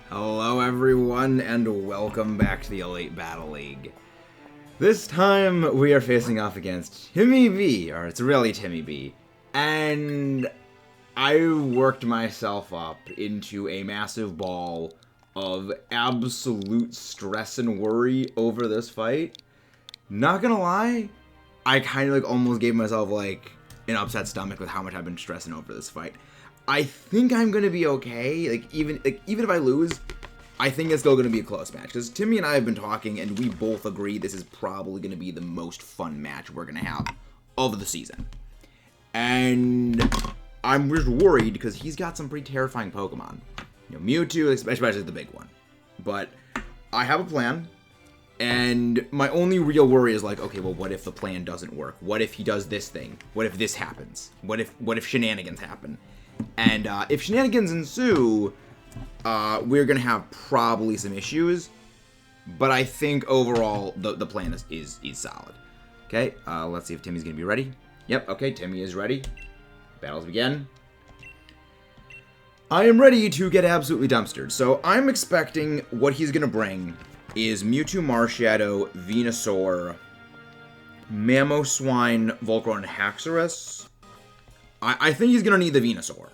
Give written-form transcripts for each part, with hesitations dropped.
Hello everyone, and welcome back to the Elite Battle League. This time, we are facing off against Timmy B, or it's really Timmy B, and I worked myself up into a massive ball of absolute stress and worry over this fight. Not gonna lie, I kind of almost gave myself an upset stomach with how much I've been stressing over this fight. I think I'm gonna be okay. Even if I lose, I think it's still gonna be a close match. Because Timmy and I have been talking, and we both agree this is probably gonna be the most fun match we're gonna have of the season. And I'm just worried because he's got some pretty terrifying Pokemon. You know, Mewtwo, especially the big one. But I have a plan. And my only real worry is okay, well, what if the plan doesn't work? What if he does this thing? What if this happens? What if shenanigans happen? And if shenanigans ensue, we're gonna have probably some issues. But I think overall the plan is solid. Okay, let's see if Timmy's gonna be ready. Yep, okay, Timmy is ready. Battles begin. I am ready to get absolutely dumpstered. So I'm expecting what he's gonna bring is Mewtwo, Marshadow, Venusaur, Mamoswine, Volcarona, and Haxorus. I think he's gonna need the Venusaur.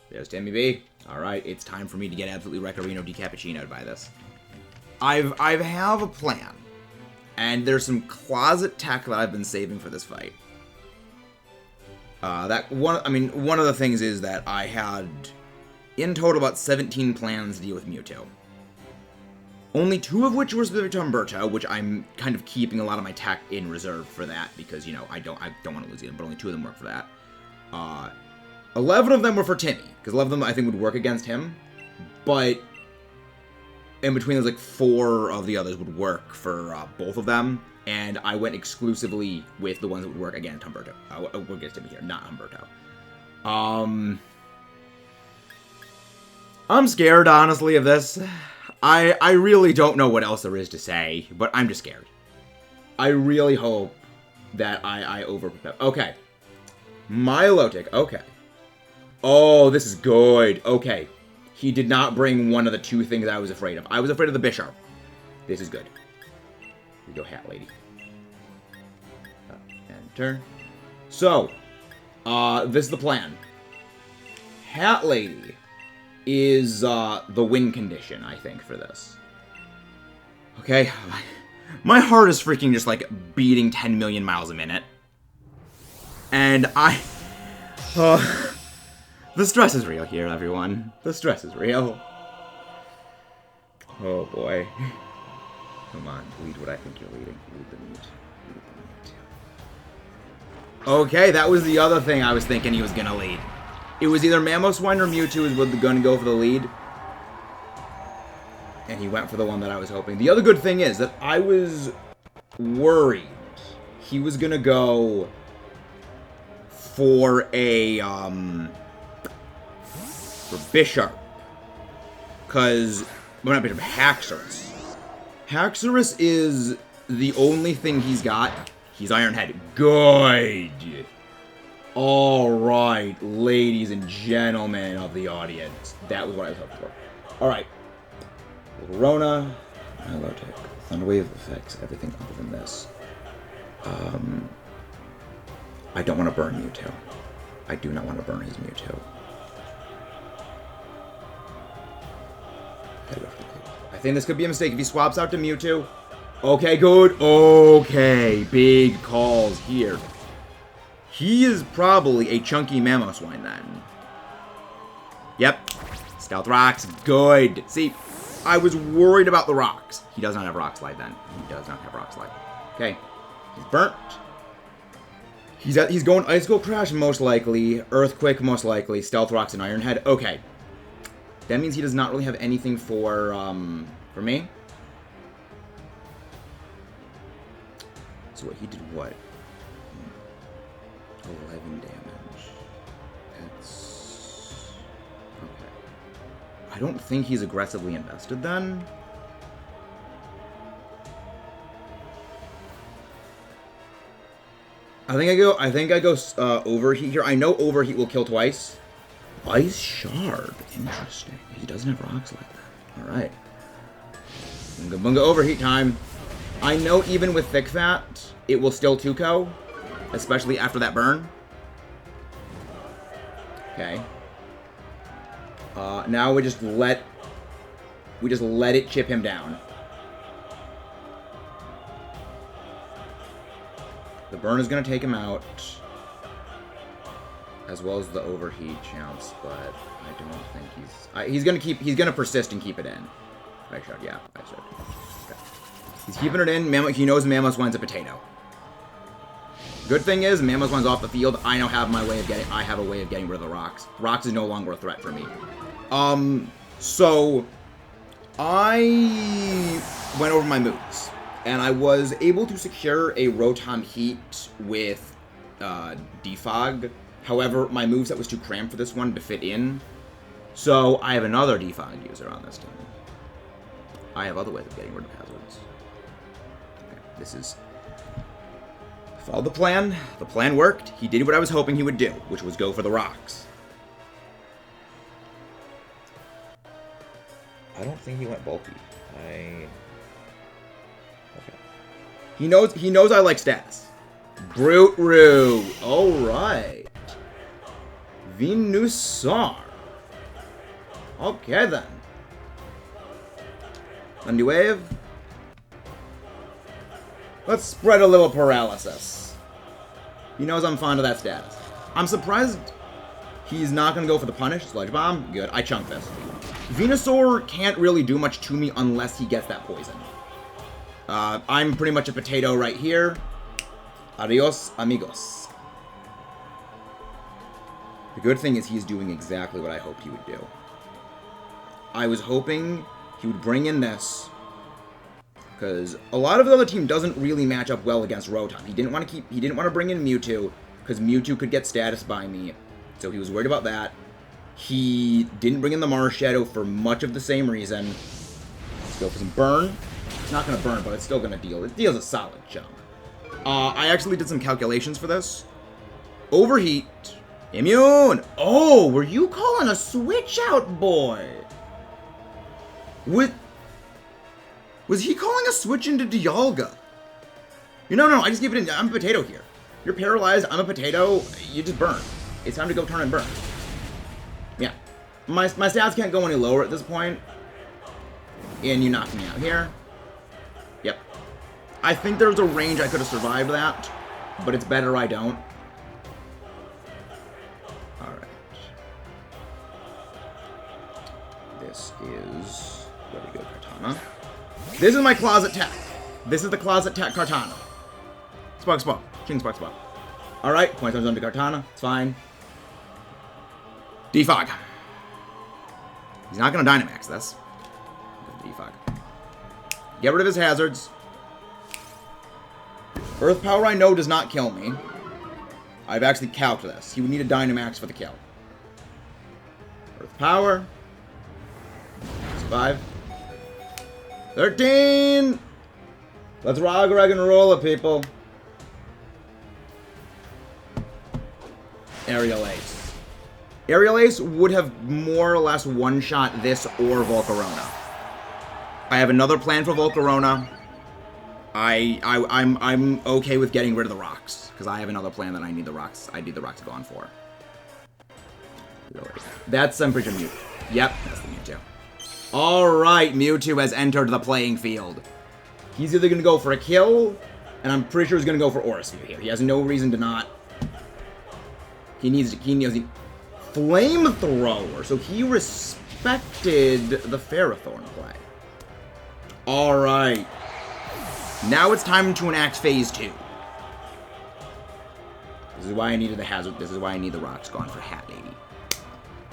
There's Timmy B. Alright, it's time for me to get absolutely Recarino decappuccinoed by this. I have a plan. And there's some closet tech that I've been saving for this fight. One of the things is that I had, in total, about 17 plans to deal with Mewtwo. Only 2 of which were specific to Humberto, which I'm kind of keeping a lot of my tech in reserve for that because, you know, I don't want to lose them, but only 2 of them work for that. 11 of them were for Timmy, because 11 of them I think would work against him, but in between those, 4 of the others would work for both of them, and I went exclusively with the ones that would work against Humberto. Against Timmy here, not Humberto. I'm scared, honestly, of this. I really don't know what else there is to say, but I'm just scared. I really hope that I over-prepare. Okay. Milotic, okay. Oh, this is good. Okay. He did not bring one of the 2 things I was afraid of. I was afraid of the Bisharp. This is good. Here we go, Hat Lady. Enter. So, this is the plan. Hat Lady is the win condition, I think, for this. Okay, my heart is freaking just beating 10 million miles a minute. And the stress is real here, everyone. The stress is real. Oh boy. Come on, lead what I think you're leading. Lead the meat. Lead the meat. Okay, that was the other thing I was thinking he was gonna lead. It was either Mamoswine or Mewtwo was going to go for the lead. And he went for the one that I was hoping. The other good thing is that I was worried he was going to go for a, for Bisharp. Because, well, not Bisharp, Haxorus. Haxorus is the only thing he's got. He's Iron Head. Good. Alright, ladies and gentlemen of the audience. That was what I was hoping for. Alright. Rona, Milotic, Thunderwave affects everything other than this. I don't want to burn Mewtwo. I do not want to burn his Mewtwo. I think this could be a mistake if he swaps out to Mewtwo. Okay, good. Okay, big calls here. He is probably a chunky Mamoswine then. Yep. Stealth Rocks. Good. See, I was worried about the rocks. He does not have Rock Slide then. He does not have Rock Slide. Okay. He's burnt. He's going Ice Cold Crash most likely. Earthquake most likely. Stealth Rocks and Iron Head. Okay. That means he does not really have anything for me. So what he did what? 11 damage. That's... okay. I don't think he's aggressively invested then. I think I go overheat here. I know overheat will kill twice. Ice Shard. Interesting. He doesn't have rocks like that. Alright. Bunga Bunga overheat time. I know even with Thick Fat, it will still 2-ko. Especially after that burn. Okay. Now we just let it chip him down. The burn is going to take him out, as well as the overheat chance, but I don't think he's going to persist and keep it in. I should, yeah, I should. Okay. He's keeping it in. He knows Mamoswine's a potato. Good thing is, Mamoswine's off the field. I have a way of getting rid of the rocks. Rocks is no longer a threat for me. So I went over my moves, and I was able to secure a Rotom Heat with Defog. However, my moveset was too cramped for this one to fit in, so I have another Defog user on this team. I have other ways of getting rid of hazards. Okay, this is... Followed the plan. The plan worked. He did what I was hoping he would do, which was go for the rocks. I don't think he went bulky. Okay. He knows I like status. Brute Roo. Alright. Venusaur. Okay then. Undi Wave. Let's spread a little paralysis. He knows I'm fond of that status. I'm surprised he's not going to go for the punish. Sludge Bomb. Good. I chunked this. Venusaur can't really do much to me unless he gets that poison. I'm pretty much a potato right here. Adios, amigos. The good thing is he's doing exactly what I hoped he would do. I was hoping he would bring in this, because a lot of the other team doesn't really match up well against Rotom. He didn't want to bring in Mewtwo, because Mewtwo could get status by me, so he was worried about that. He didn't bring in the Marshadow for much of the same reason. Let's go for some burn. It's not going to burn, but it's still going to deal. It deals a solid chunk. I actually did some calculations for this. Overheat. Immune. Oh, were you calling a switch out, boy? Was he calling a switch into Dialga? No, I just gave it in. I'm a potato here. You're paralyzed. I'm a potato. You just burn. It's time to go turn and burn. Yeah. My stats can't go any lower at this point. And you knocked me out here. Yep. I think there's a range I could have survived that, but it's better I don't. Alright. This is... Where do we go, Kartana? This is my closet tech. This is the closet tech Kartana. Spark. King Spark. Alright, point comes under Kartana. It's fine. Defog. He's not going to Dynamax this. Defog. Get rid of his hazards. Earth Power I know does not kill me. I've actually calced this. He would need a Dynamax for the kill. Earth Power. 5. 13! Let's rock, rag, and roll it, people. Aerial Ace. Aerial Ace would have more or less one-shot this or Volcarona. I have another plan for Volcarona. I'm okay with getting rid of the rocks, because I have another plan that I need the rocks. I need the rocks gone for. That's, I'm pretty sure, Mewtwo. Yep, that's the Mewtwo. Alright, Mewtwo has entered the playing field. He's either going to go for a kill, and I'm pretty sure he's going to go for Aura Sphere here. He has no reason to not. He knows Flamethrower, so he respected the Ferrothorn play. Alright. Now it's time to enact Phase 2. This is why I needed the hazard. This is why I need the rocks gone for Hat Lady.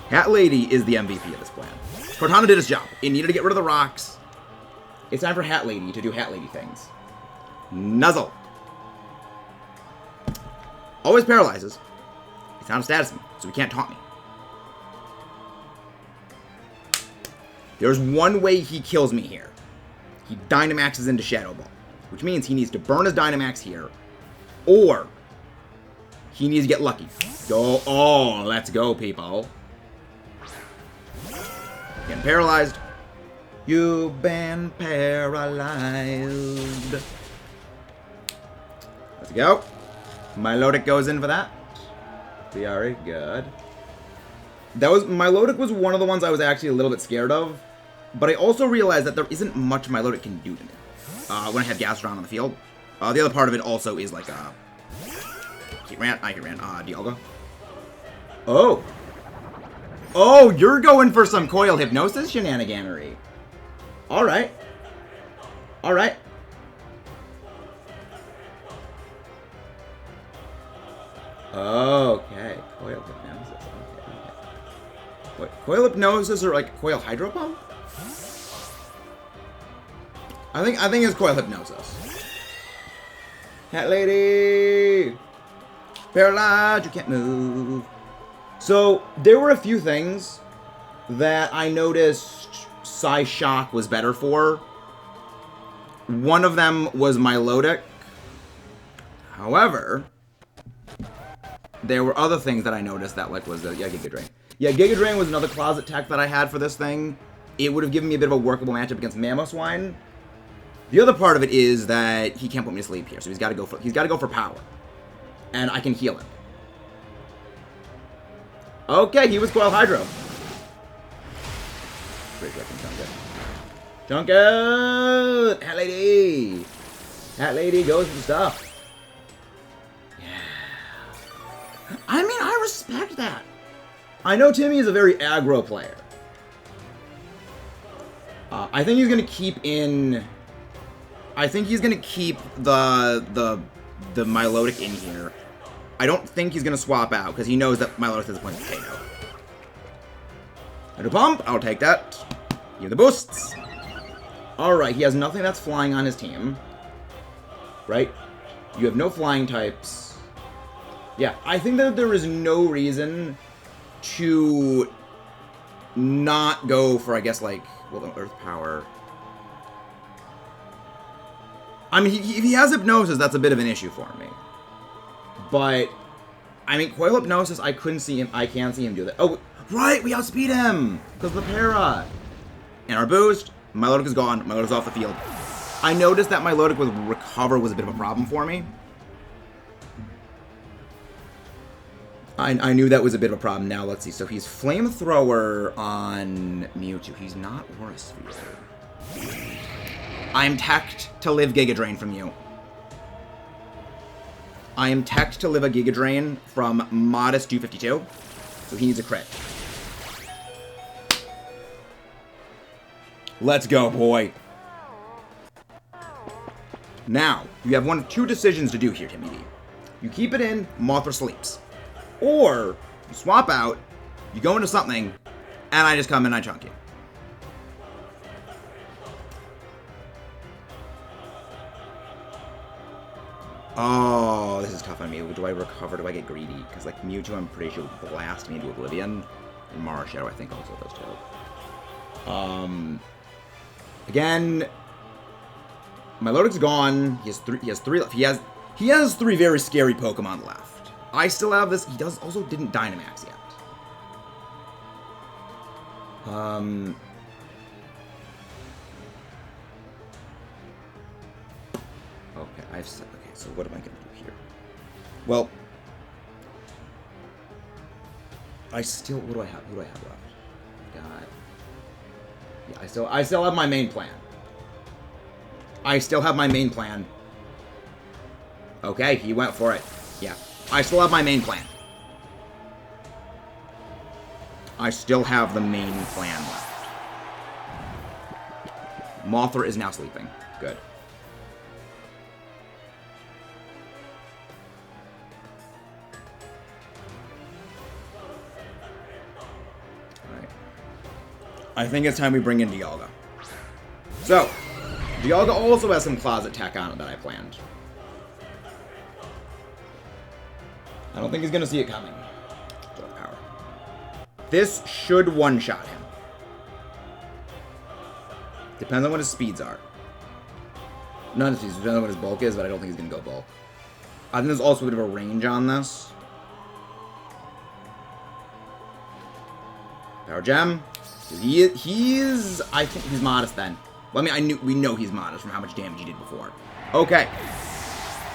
Hat Lady is the MVP of this plan. Cortana did his job. It needed to get rid of the rocks. It's time for Hat Lady to do Hat Lady things. Nuzzle. Always paralyzes. It's not a status move, so he can't taunt me. There's one way he kills me here. He Dynamaxes into Shadow Ball, which means he needs to burn his Dynamax here, or he needs to get lucky. Go, oh, let's go, people. paralyzed. You've been paralyzed. Let's go. Milotic goes in for that. Very good. Milotic was one of the ones I was actually a little bit scared of, but I also realized that there isn't much Milotic can do to me when I have Gastrodon on the field. The other part of it also is like he ran, Dialga. Oh. Oh, you're going for some Coil Hypnosis shenaniganery. Alright. Alright. Okay. Coil Hypnosis. Okay. What? Coil Hypnosis or like Coil Hydro Pump? I think it's Coil Hypnosis. Cat lady! Paralyzed, you can't move. So, there were a few things that I noticed Psyshock was better for. One of them was Milotic. However, there were other things that I noticed that like was Giga Drain. Yeah, Giga Drain was another closet tech that I had for this thing. It would have given me a bit of a workable matchup against Mamoswine. The other part of it is that he can't put me to sleep here, so he's got to go for power, and I can heal him. Okay, he was Coil Hydro. Pretty sure I can chunk it. Chunk it! Hat lady! Hat lady goes for stuff. Yeah. I mean, I respect that. I know Timmy is a very aggro player. I think he's gonna keep in. I think he's gonna keep the Milotic in here. I don't think he's gonna swap out because he knows that Milotic is a point of KO. Hydro Pump, I'll take that. Give the boosts. Alright, he has nothing that's flying on his team. Right? You have no flying types. Yeah, I think that there is no reason to not go for, I guess, like, well, the Earth Power. I mean, if he has Hypnosis, that's a bit of an issue for me. But, I mean, Coil Hypnosis, I can see him do that. Oh, right, we outspeed him! Because of the para. And our boost, Milotic is gone, Milotic's off the field. I noticed that Milotic with Recover was a bit of a problem for me. I knew that was a bit of a problem. Now, let's see. So he's Flamethrower on Mewtwo. He's not Aura Sphere. I'm teched to live Giga Drain from you. I am teched to live a Giga Drain from Modest 252. So he needs a crit. Let's go, boy. Now, you have one of two decisions to do here, Timmy D. You keep it in, Mothra sleeps. Or, you swap out, you go into something, and I just come in and I chunk you. Oh, this is tough on me. Do I recover? Do I get greedy? Because, like, Mewtwo, I'm pretty sure will blast me into Oblivion. And Mara Shadow, I think, also does too. Again, Milotic's gone. He has three left. He has three very scary Pokemon left. I still have this. He also didn't Dynamax yet. Okay, okay, so what am I gonna do here? Well, what do I have? Who do I have left? Yeah, I still have my main plan. Okay, he went for it. Yeah, I still have my main plan. I still have the main plan left. Mothra is now sleeping. Good. I think it's time we bring in Dialga. So, Dialga also has some closet tech on it that I planned. I don't think he's gonna see it coming. Power. This should one-shot him. Depends on what his speeds are. Not his speeds, depends on what his bulk is, but I don't think he's gonna go bulk. I think there's also a bit of a range on this. Power Gem. He's I think he's modest then. Well, I mean, we know he's modest from how much damage he did before. Okay.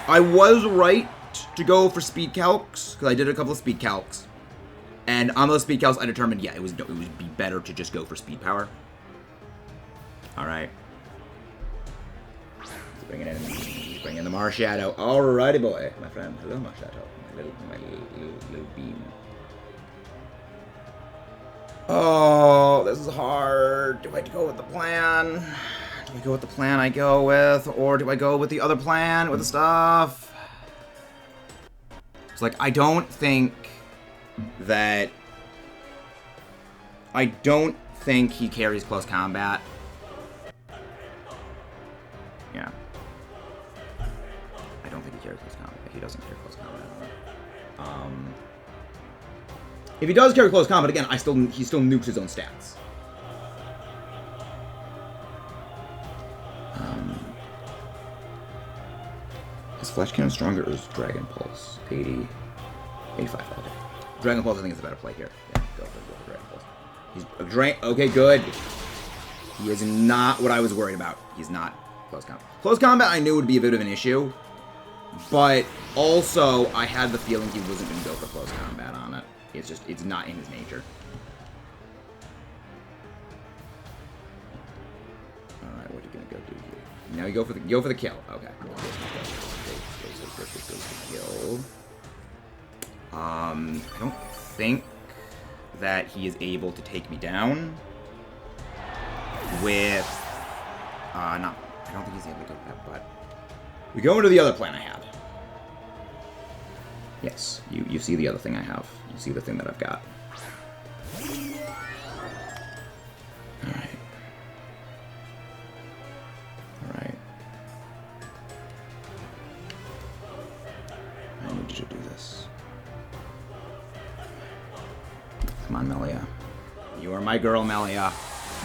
I was right to go for speed calcs, because I did a couple of speed calcs. And on those speed calcs, I determined, yeah, it would be better to just go for speed power. Alright. Let's bring it in. Bring in the Marshadow. Alrighty, boy. My friend. Hello, Marshadow. My little beam. Oh, this is hard. Do I go with the plan? Do I go with the plan I go with? Or do I go with the other plan with the stuff? It's like, I don't think he carries close combat. Yeah. I don't think he carries close combat. He doesn't carry close combat. If he does carry close combat, again, he still nukes his own stats. Is Flash Cannon stronger or is Dragon Pulse? 80, 85 all day. Dragon Pulse, I think, is a better play here. Yeah, go for Dragon Pulse. Okay, good. He is not what I was worried about. He's not close combat. Close combat, I knew would be a bit of an issue, but also I had the feeling he wasn't going to go for close combat on it. It's not in his nature. All right, what are you gonna go do here? Now you go for the kill. Okay. Kill. I don't think that he is able to take me down with. No, I don't think he's able to do that. But we go into the other plan I had. Yes, you see the other thing I have. You see the thing that I've got. Alright. Alright. I need you to do this. Come on, Melia. You are my girl, Melia.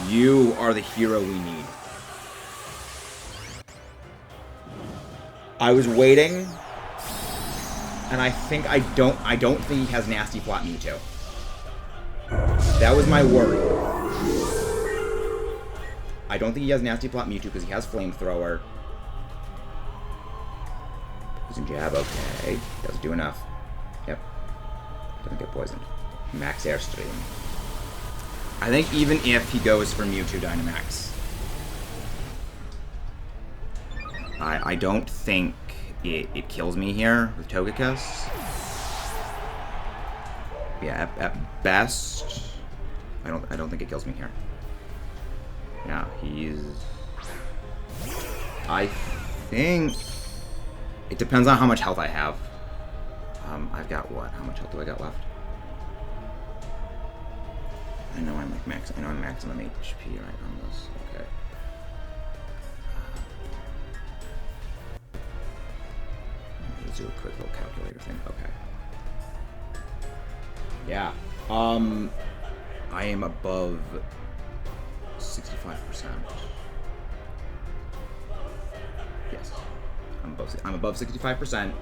You are the hero we need. I was waiting. And I don't think he has Nasty Plot Mewtwo. That was my worry. I don't think he has Nasty Plot Mewtwo because he has Flamethrower. Poison Jab, okay. Doesn't do enough. Yep. Doesn't get poisoned. Max Airstream. I think even if he goes for Mewtwo Dynamax, I don't think it kills me here with Togekiss. Yeah, at best, I don't think it kills me here. Yeah, I think it depends on how much health I have. I've got what? How much health do I got left? I know I'm like max. I know I'm maximum HP right on this. Okay. Do a quick little calculator thing. Okay. Yeah. I am above 65%. Yes. I'm above 65%.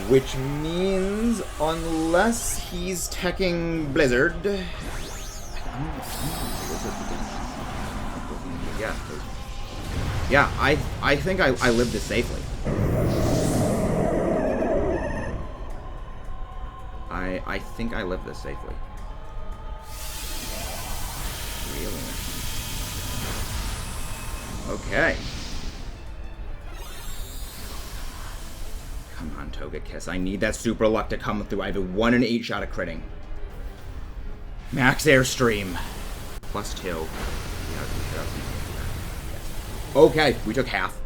Which means unless he's teching Blizzard. Yeah. Yeah, I think I lived this safely. I think I lived this safely. Really? Okay. Come on, Togekiss. I need that Super Luck to come through. I have a 1 in 8 shot of critting. Max Airstream. +2. Okay, we took half.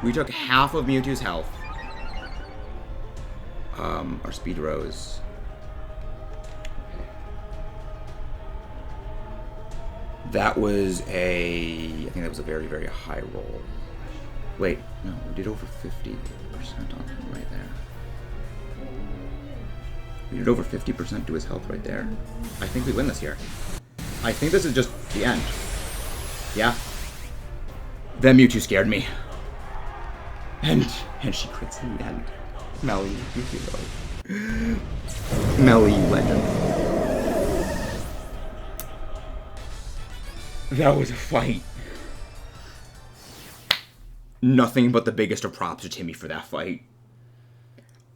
We took half of Mewtwo's health. Our speed rose. Okay. That was I think that was a very, very high roll. Wait, no, we did over 50% on him right there. We did over 50% to his health right there. I think we win this here. I think this is just the end. Yeah. That Mewtwo scared me. And she crits in the end. Melly, you hero. Melly, you legend. That was a fight. Nothing but the biggest of props to Timmy for that fight.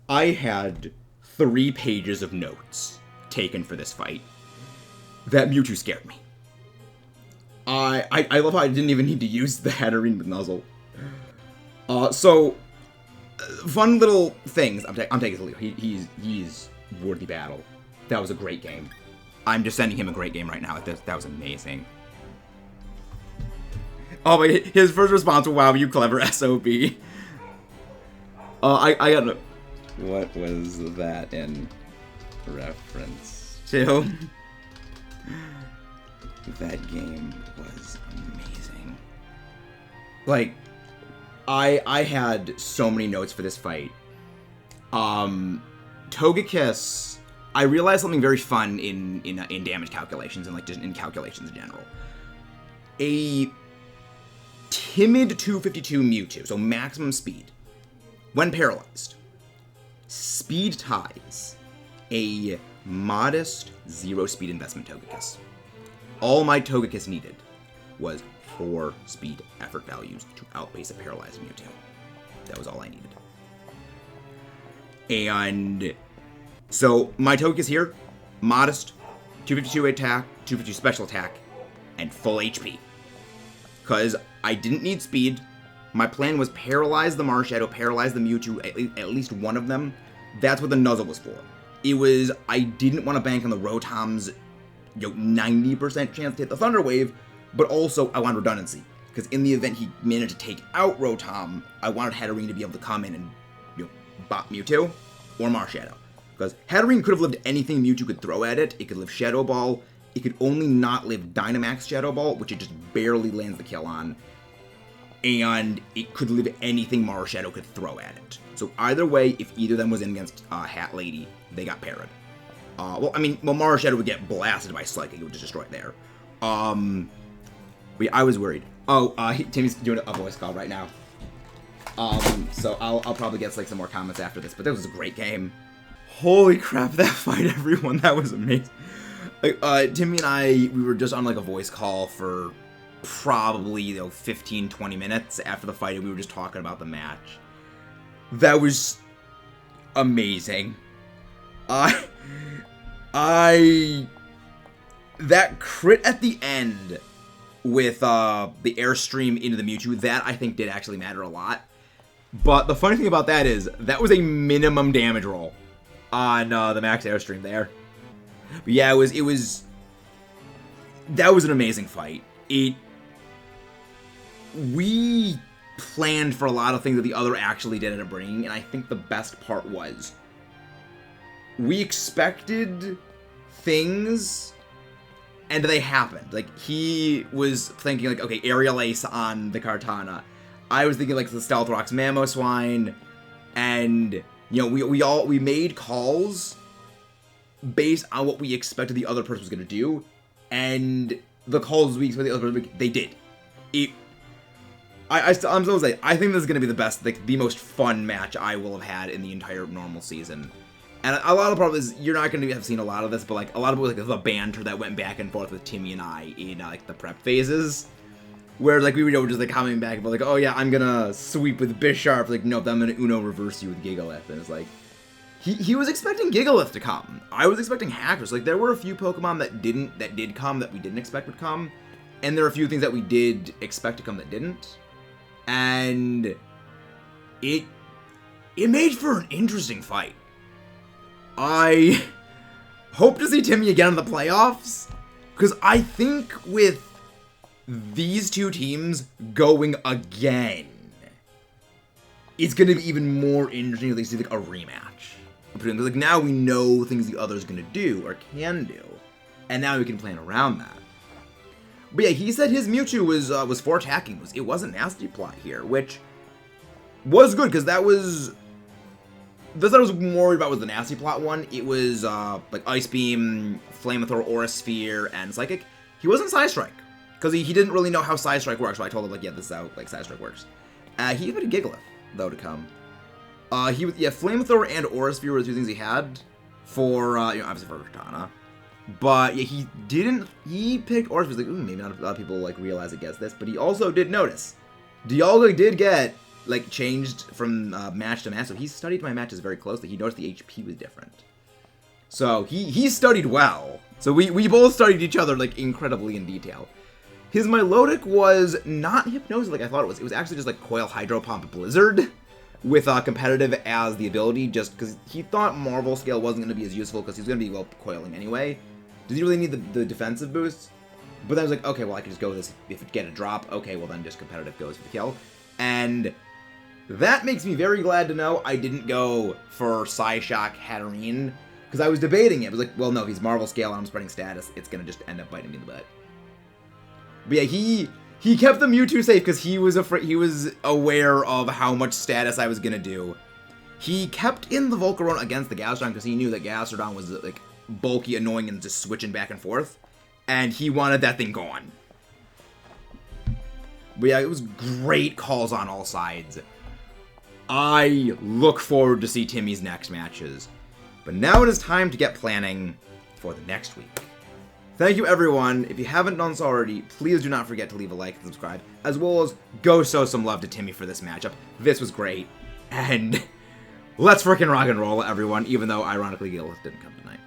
I had 3 pages of notes taken for this fight. That Mewtwo scared me. I love how I didn't even need to use the Hatterene with Nuzzle. Fun little things. I'm taking his lead. He's worthy battle. That was a great game. I'm just sending him a great game right now. That was amazing. Oh, but his first response, wow, you clever SOB. I got no... What was that in reference to? That game was amazing. Like, I had so many notes for this fight. TOGEKISS, I realized something very fun in damage calculations and like just in calculations in general. A timid 252 Mewtwo, so maximum speed, when paralyzed, speed ties a modest 0 speed investment TOGEKISS. All my TOGEKISS needed was 4 speed effort values to outpace a paralyzed Mewtwo. That was all I needed. And so my TOGEKISS here, modest, 252 attack, 252 special attack, and full HP. Because I didn't need speed. My plan was paralyze the Marshadow, paralyze the Mewtwo, at least one of them. That's what the Nuzzle was for. It was, I didn't want to bank on the Rotom's 90% chance to hit the Thunder Wave, but also I wanted redundancy. Because in the event he managed to take out Rotom, I wanted Hatterene to be able to come in and bop Mewtwo or Marshadow. Because Hatterene could have lived anything Mewtwo could throw at it. It could live Shadow Ball. It could only not live Dynamax Shadow Ball, which it just barely lands the kill on. And it could live anything Marshadow could throw at it. So either way, if either of them was in against Hat Lady, they got parried. Marshadow would get blasted by Psychic. It would just destroy it there. But yeah, I was worried. Timmy's doing a voice call right now. So I'll probably get like some more comments after this. But that was a great game. Holy crap, that fight, everyone. That was amazing. Timmy and I, we were just on like a voice call for probably 15-20 minutes after the fight, and we were just talking about the match. That was amazing. That crit at the end with the Airstream into the Mewtwo, that I think did actually matter a lot. But the funny thing about that is that was a minimum damage roll on the max Airstream there. But yeah, that was an amazing fight. We planned for a lot of things that the other actually did end up bringing, and I think the best part was we expected things, and they happened. Like, he was thinking, like, okay, Aerial Ace on the Kartana. I was thinking, like, the Stealth Rocks Mamoswine, and, we made calls based on what we expected the other person was going to do, and the calls we expected the other person to make, they did. I'm still saying, I think this is going to be the best, like, the most fun match I will have had in the entire normal season. And a lot of problem is, you're not going to have seen a lot of this, but, like, a lot of it was, like, the banter that went back and forth with Timmy and I in, like, the prep phases. Where, like, we were just, like, commenting back and forth, like, oh, yeah, I'm going to sweep with Bisharp. Like, nope, I'm going to Uno reverse you with Gigalith. And it's like, he was expecting Gigalith to come. I was expecting Hackers. Like, there were a few Pokemon that did come that we didn't expect would come. And there are a few things that we did expect to come that didn't. And it made for an interesting fight. I hope to see Timmy again in the playoffs, because I think with these two teams going again, it's going to be even more interesting if they see like a rematch. Like, now we know things the other's going to do or can do, and now we can plan around that. But yeah, he said his Mewtwo was 4 attacking. It wasn't Nasty Plot here, which was good, because that was... This I was worried about was the Nasty Plot one. It was, like, Ice Beam, Flamethrower, Aura Sphere, and Psychic. He wasn't Psystrike, because he didn't really know how Psystrike works, so I told him, like, yeah, this is how, like, Psystrike works. He even had a Gigalith, though, to come. Flamethrower and Aura Sphere were the 2 things he had for, obviously for Katana. But yeah, he picked Oris. Was like, ooh, maybe not a lot of people like realize it gets this, but he also did notice. Dialga did get like changed from match to match, so he studied my matches very closely. He noticed the HP was different. So he studied well. So we both studied each other like incredibly in detail. His Milotic was not Hypnosis like I thought it was. It was actually just like Coil Hydro Pump Blizzard with competitive as the ability, just because he thought Marvel Scale wasn't going to be as useful because he was going to be well coiling anyway. Does he really need the defensive boost? But then I was like, okay, well I could just go with this. If it get a drop, okay, well then just competitive goes for the kill. And that makes me very glad to know I didn't go for Psyshock Hatterene, because I was debating it. I was like, well, no, if he's Marvel Scale and I'm spreading status, it's going to just end up biting me in the butt. But yeah, he kept the Mewtwo safe because he was aware of how much status I was going to do. He kept in the Volcarona against the Gastrodon because he knew that Gastrodon was like bulky, annoying, and just switching back and forth. And he wanted that thing gone. But yeah, it was great calls on all sides. I look forward to see Timmy's next matches. But now it is time to get planning for the next week. Thank you, everyone. If you haven't done so already, please do not forget to leave a like and subscribe, as well as go show some love to Timmy for this matchup. This was great. And let's frickin' rock and roll, everyone, even though, ironically, Gil didn't come tonight.